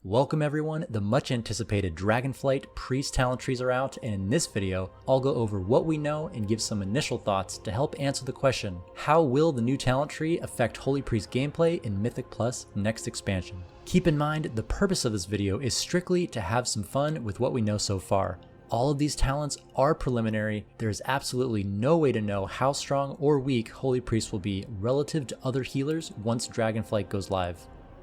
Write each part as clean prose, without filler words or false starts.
Welcome everyone, the much anticipated Dragonflight Priest talent trees are out, and in this video, I'll go over what we know and give some initial thoughts to help answer the question, how will the new talent tree affect Holy Priest gameplay in Mythic Plus next expansion? Keep in mind, the purpose of this video is strictly to have some fun with what we know so far. All of these talents are preliminary. There is absolutely no way to know how strong or weak Holy Priest will be relative to other healers once Dragonflight goes live.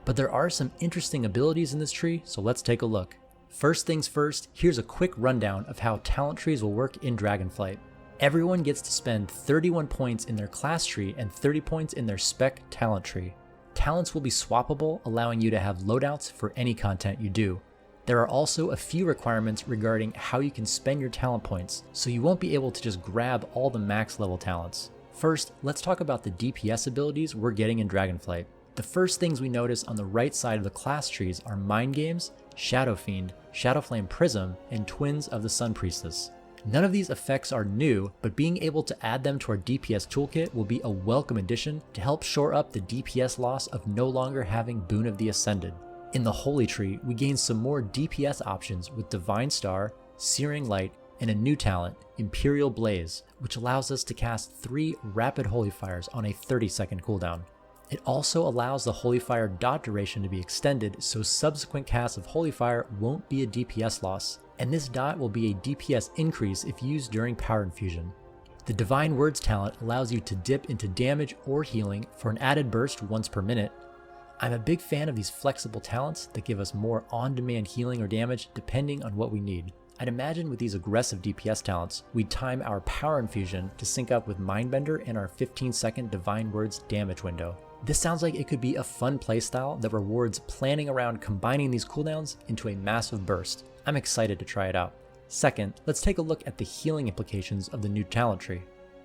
But there are some interesting abilities in this tree, so let's take a look. First things first, here's a quick rundown of how talent trees will work in Dragonflight. Everyone gets to spend 31 points in their class tree and 30 points in their spec talent tree. Talents will be swappable, allowing you to have loadouts for any content you do. There are also a few requirements regarding how you can spend your talent points, so you won't be able to just grab all the max level talents. First, let's talk about the DPS abilities we're getting in Dragonflight. The first things we notice on the right side of the class trees are Mind Games, Shadow Fiend, Shadowflame Prism, and Twins of the Sun Priestess. None of these effects are new, but being able to add them to our DPS toolkit will be a welcome addition to help shore up the DPS loss of no longer having Boon of the Ascended. In the Holy Tree, we gain some more DPS options with Divine Star, Searing Light, and a new talent, Imperial Blaze, which allows us to cast 3 rapid Holy Fires on a 30-second cooldown. It also allows the Holy Fire dot duration to be extended so subsequent casts of Holy Fire won't be a DPS loss, and this dot will be a DPS increase if used during Power Infusion. The Divine Words talent allows you to dip into damage or healing for an added burst once per minute. I'm a big fan of these flexible talents that give us more on-demand healing or damage depending on what we need. I'd imagine with these aggressive DPS talents, we'd time our Power Infusion to sync up with Mindbender and our 15-second Divine Words damage window. This sounds like it could be a fun playstyle that rewards planning around combining these cooldowns into a massive burst. I'm excited to try it out. Second, let's take a look at the healing implications of the new talent tree.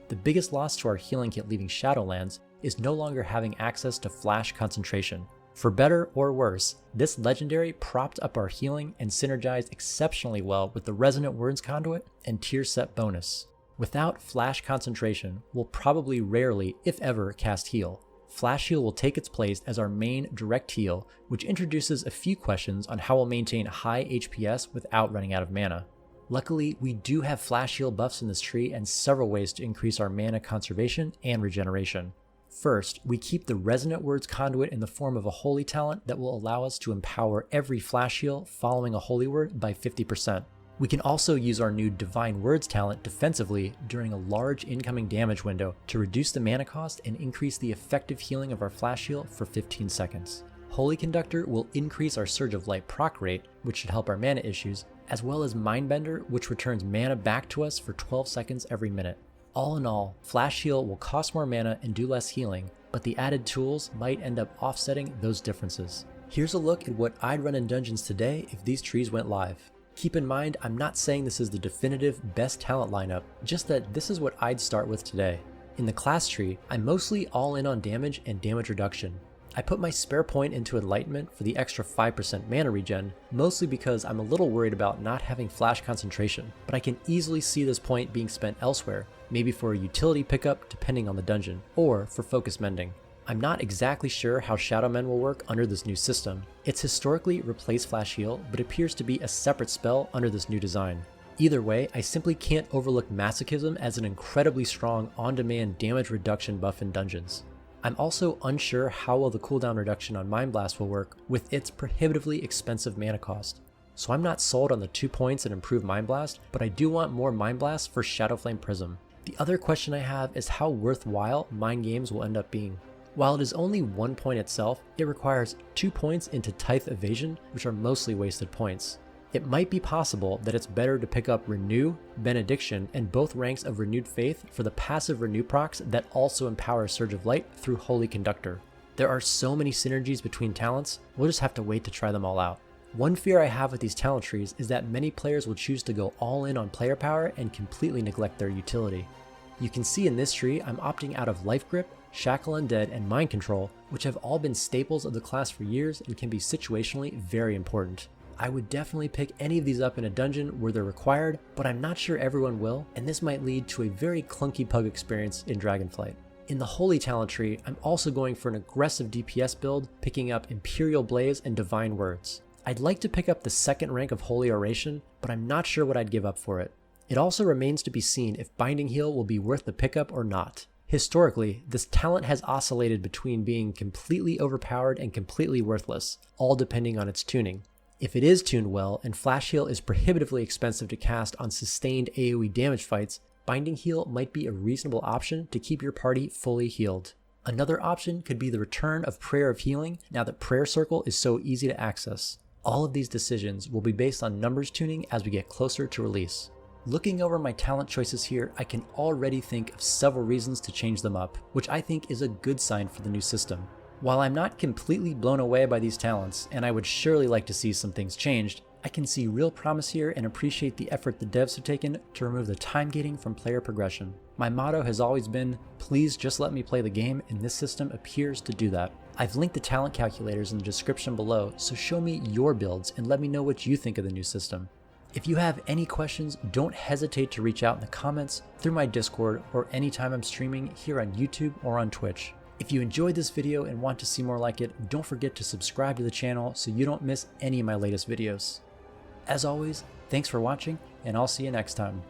The biggest loss to our healing kit leaving Shadowlands is no longer having access to Flash Concentration. For better or worse, this legendary propped up our healing and synergized exceptionally well with the Resonant Words conduit and tier set bonus. Without Flash Concentration, we'll probably rarely, if ever, cast heal. Flash Heal will take its place as our main direct heal, which introduces a few questions on how we'll maintain high HPS without running out of mana. Luckily, we do have Flash Heal buffs in this tree and several ways to increase our mana conservation and regeneration. First, we keep the Resonant Words conduit in the form of a holy talent that will allow us to empower every Flash Heal following a holy word by 50%. We can also use our new Divine Words talent defensively during a large incoming damage window to reduce the mana cost and increase the effective healing of our Flash Heal for 15 seconds. Holy Conductor will increase our Surge of Light proc rate, which should help our mana issues, as well as Mindbender, which returns mana back to us for 12 seconds every minute. All in all, Flash Heal will cost more mana and do less healing, but the added tools might end up offsetting those differences. Here's a look at what I'd run in dungeons today if these trees went live. Keep in mind, I'm not saying this is the definitive best talent lineup, just that this is what I'd start with today. In the class tree, I'm mostly all in on damage and damage reduction. I put my spare point into Enlightenment for the extra 5% mana regen, mostly because I'm a little worried about not having Flash Concentration, but I can easily see this point being spent elsewhere, maybe for a utility pickup depending on the dungeon, or for focus mending. I'm not exactly sure how Shadow Mend will work under this new system. It's historically replaced Flash Heal, but appears to be a separate spell under this new design. Either way, I simply can't overlook Masochism as an incredibly strong on-demand damage reduction buff in dungeons. I'm also unsure how well the cooldown reduction on Mind Blast will work with its prohibitively expensive mana cost. So I'm not sold on the 2 points that improve Mind Blast, but I do want more Mind Blast for Shadowflame Prism. The other question I have is how worthwhile Mind Games will end up being. While it is only 1 point itself, it requires 2 points into Tithe Evasion, which are mostly wasted points. It might be possible that it's better to pick up Renew, Benediction, and both ranks of Renewed Faith for the passive Renew procs that also empower Surge of Light through Holy Conductor. There are so many synergies between talents, we'll just have to wait to try them all out. One fear I have with these talent trees is that many players will choose to go all in on player power and completely neglect their utility. You can see in this tree I'm opting out of Life Grip, Shackle Undead, and Mind Control, which have all been staples of the class for years and can be situationally very important. I would definitely pick any of these up in a dungeon where they're required, but I'm not sure everyone will, and this might lead to a very clunky pug experience in Dragonflight. In the Holy talent tree, I'm also going for an aggressive DPS build, picking up Imperial Blaze and Divine Words. I'd like to pick up the second rank of Holy Oration, but I'm not sure what I'd give up for it. It also remains to be seen if Binding Heal will be worth the pickup or not. Historically, this talent has oscillated between being completely overpowered and completely worthless, all depending on its tuning. If it is tuned well and Flash Heal is prohibitively expensive to cast on sustained AoE damage fights, Binding Heal might be a reasonable option to keep your party fully healed. Another option could be the return of Prayer of Healing now that Prayer Circle is so easy to access. All of these decisions will be based on numbers tuning as we get closer to release. Looking over my talent choices here, I can already think of several reasons to change them up, which I think is a good sign for the new system. While I'm not completely blown away by these talents, and I would surely like to see some things changed, I can see real promise here and appreciate the effort the devs have taken to remove the time gating from player progression. My motto has always been, please just let me play the game, and this system appears to do that. I've linked the talent calculators in the description below, so show me your builds and let me know what you think of the new system. If you have any questions, don't hesitate to reach out in the comments, through my Discord, or anytime I'm streaming here on YouTube or on Twitch. If you enjoyed this video and want to see more like it, don't forget to subscribe to the channel so you don't miss any of my latest videos. As always, thanks for watching, and I'll see you next time.